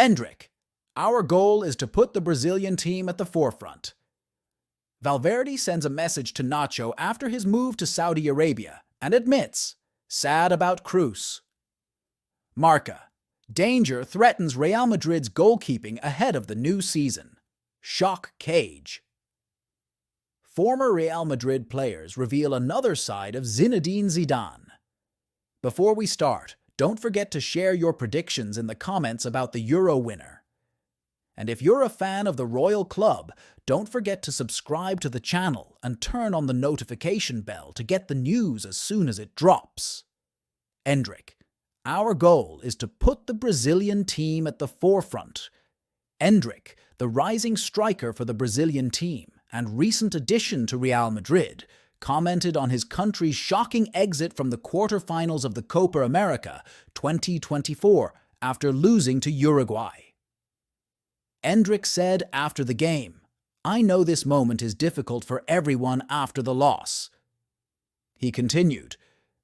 Endrick, our goal is to put the Brazilian team at the forefront. Valverde sends a message to Nacho after his move to Saudi Arabia and admits, sad about Kroos. Marca, danger threatens Real Madrid's goalkeeping ahead of the new season. Shock cage. Former Real Madrid players reveal another side of Zinedine Zidane. Before we start, don't forget to share your predictions in the comments about the Euro winner. And if you're a fan of the Royal Club, don't forget to subscribe to the channel and turn on the notification bell to get the news as soon as it drops. Endrick, our goal is to put the Brazilian team at the forefront. Endrick, the rising striker for the Brazilian team and recent addition to Real Madrid, commented on his country's shocking exit from the quarterfinals of the Copa America 2024 after losing to Uruguay. Endrick said after the game, "I know this moment is difficult for everyone after the loss." He continued,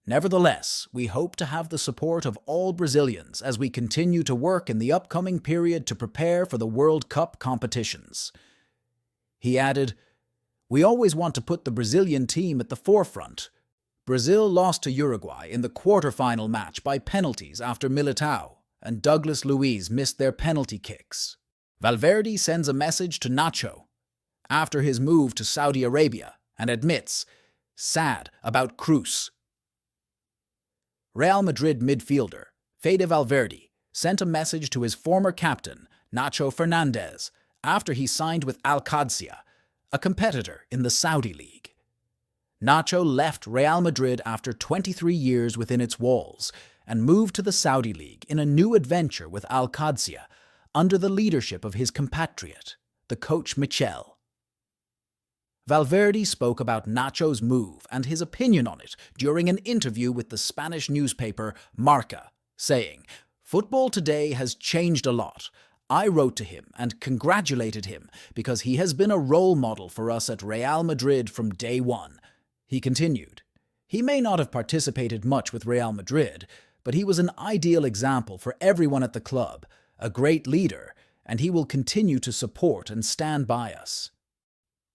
"Nevertheless, we hope to have the support of all Brazilians as we continue to work in the upcoming period to prepare for the World Cup competitions." He added, "We always want to put the Brazilian team at the forefront." Brazil lost to Uruguay in the quarterfinal match by penalties after Militao and Douglas Luiz missed their penalty kicks. Valverde sends a message to Nacho after his move to Saudi Arabia and admits, sad about Kroos. Real Madrid midfielder Fede Valverde sent a message to his former captain, Nacho Fernandez, after he signed with Al Qadsiya, a competitor in the Saudi League. Nacho left Real Madrid after 23 years within its walls and moved to the Saudi League in a new adventure with Al Qadsiya, under the leadership of his compatriot, the coach Michel. Valverde spoke about Nacho's move and his opinion on it during an interview with the Spanish newspaper Marca, saying, "Football today has changed a lot. I wrote to him and congratulated him because he has been a role model for us at Real Madrid from day one." He continued, "He may not have participated much with Real Madrid, but he was an ideal example for everyone at the club, a great leader, and he will continue to support and stand by us."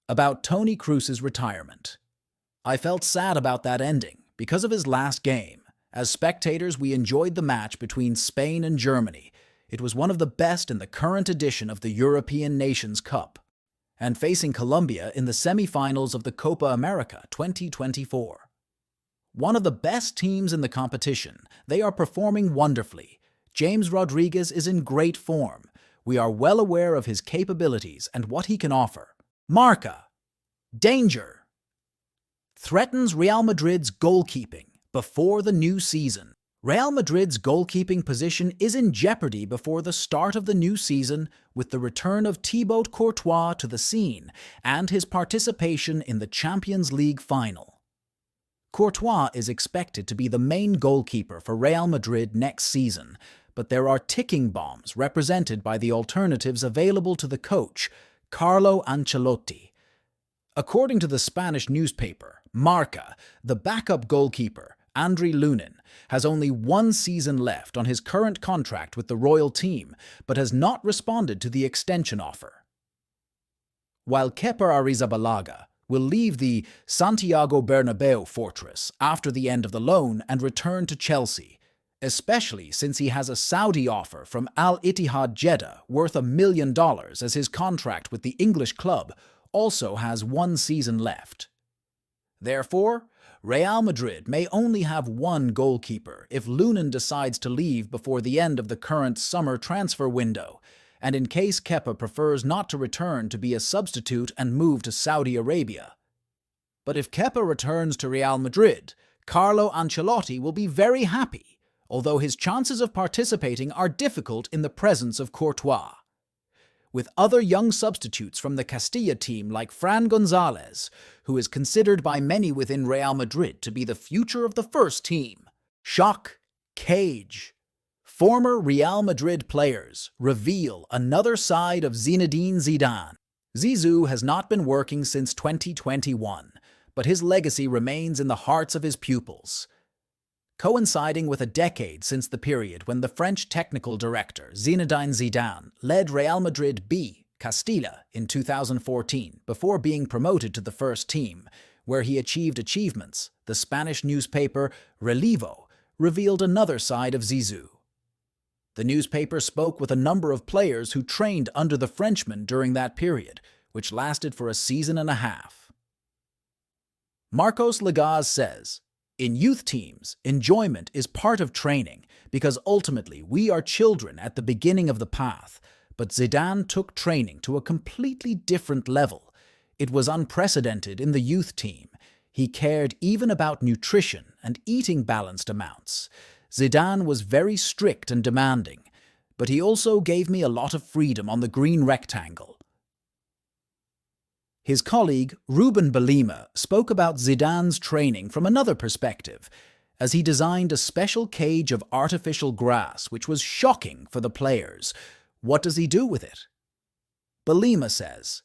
About Toni Kroos' retirement. "I felt sad about that ending because of his last game. As spectators, we enjoyed the match between Spain and Germany. It was one of the best in the current edition of the European Nations Cup, and facing Colombia in the semi-finals of the Copa America 2024. One of the best teams in the competition, they are performing wonderfully. James Rodriguez is in great form. We are well aware of his capabilities and what he can offer." Marca, danger threatens Real Madrid's goalkeeping before the new season. Real Madrid's goalkeeping position is in jeopardy before the start of the new season with the return of Thibaut Courtois to the scene and his participation in the Champions League final. Courtois is expected to be the main goalkeeper for Real Madrid next season, but there are ticking bombs represented by the alternatives available to the coach, Carlo Ancelotti. According to the Spanish newspaper Marca, the backup goalkeeper, Andriy Lunin, has only one season left on his current contract with the royal team, but has not responded to the extension offer. While Kepa Arrizabalaga will leave the Santiago Bernabeu fortress after the end of the loan and return to Chelsea, especially since he has a Saudi offer from Al Ittihad Jeddah worth $1 million, as his contract with the English club also has one season left. Therefore, Real Madrid may only have one goalkeeper if Lunin decides to leave before the end of the current summer transfer window, and in case Kepa prefers not to return to be a substitute and move to Saudi Arabia. But if Kepa returns to Real Madrid, Carlo Ancelotti will be very happy, although his chances of participating are difficult in the presence of Courtois. With other young substitutes from the Castilla team like Fran Gonzalez, who is considered by many within Real Madrid to be the future of the first team. Shock cage. Former Real Madrid players reveal another side of Zinedine Zidane. Zizou has not been working since 2021, but his legacy remains in the hearts of his pupils. coinciding with a decade since the period when the French technical director Zinedine Zidane led Real Madrid B. Castilla in 2014 before being promoted to the first team, where he achieved achievements. The Spanish newspaper Relevo revealed another side of Zizou. The newspaper spoke with a number of players who trained under the Frenchman during that period, which lasted for a season and a half. Marcos Legaz says, "In youth teams, enjoyment is part of training because ultimately we are children at the beginning of the path, but Zidane took training to a completely different level. It was unprecedented in the youth team. He cared even about nutrition and eating balanced amounts. Zidane was very strict and demanding, but he also gave me a lot of freedom on the green rectangle." His colleague, Ruben Belima, spoke about Zidane's training from another perspective, as he designed a special cage of artificial grass which was shocking for the players. What does he do with it? Belima says,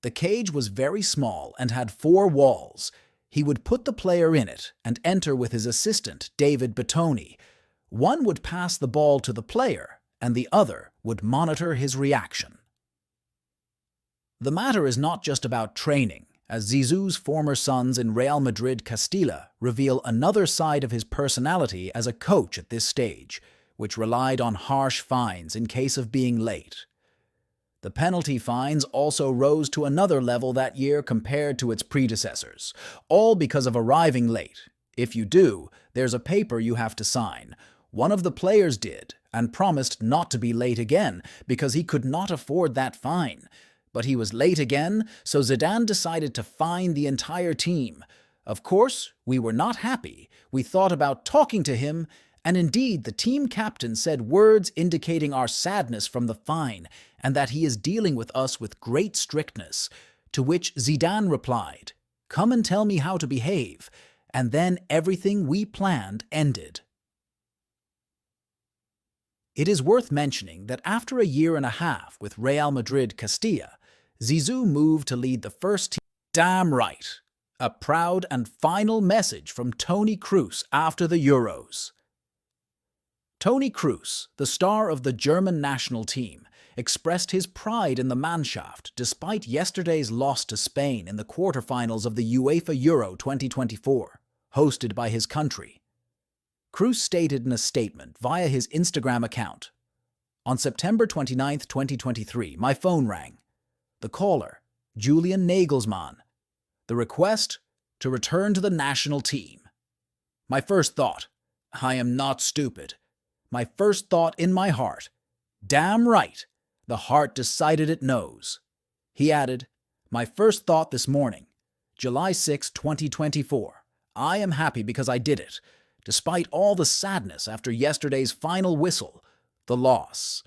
"The cage was very small and had 4 walls. He would put the player in it and enter with his assistant, David Batoni. One would pass the ball to the player, and the other would monitor his reaction." The matter is not just about training, as Zizou's former sons in Real Madrid Castilla reveal another side of his personality as a coach at this stage, which relied on harsh fines in case of being late. The penalty fines also rose to another level that year compared to its predecessors, all because of arriving late. If you do, there's a paper you have to sign. One of the players did, and promised not to be late again because he could not afford that fine. But he was late again, so Zidane decided to fine the entire team. Of course, we were not happy. We thought about talking to him, and indeed the team captain said words indicating our sadness from the fine and that he is dealing with us with great strictness, to which Zidane replied, "Come and tell me how to behave," and then everything we planned ended. It is worth mentioning that after a year and a half with Real Madrid Castilla, Zizou moved to lead the first team. Damn right! A proud and final message from Toni Kroos after the Euros. Toni Kroos, the star of the German national team, expressed his pride in the Mannschaft despite yesterday's loss to Spain in the quarterfinals of the UEFA Euro 2024, hosted by his country. Kroos stated in a statement via his Instagram account, "On September 29, 2023, my phone rang. The caller, Julian Nagelsmann. The request, to return to the national team. My first thought, I am not stupid. My first thought in my heart, damn right, the heart decided it knows." He added, "My first thought this morning, July 6, 2024, I am happy because I did it, despite all the sadness after yesterday's final whistle, the loss.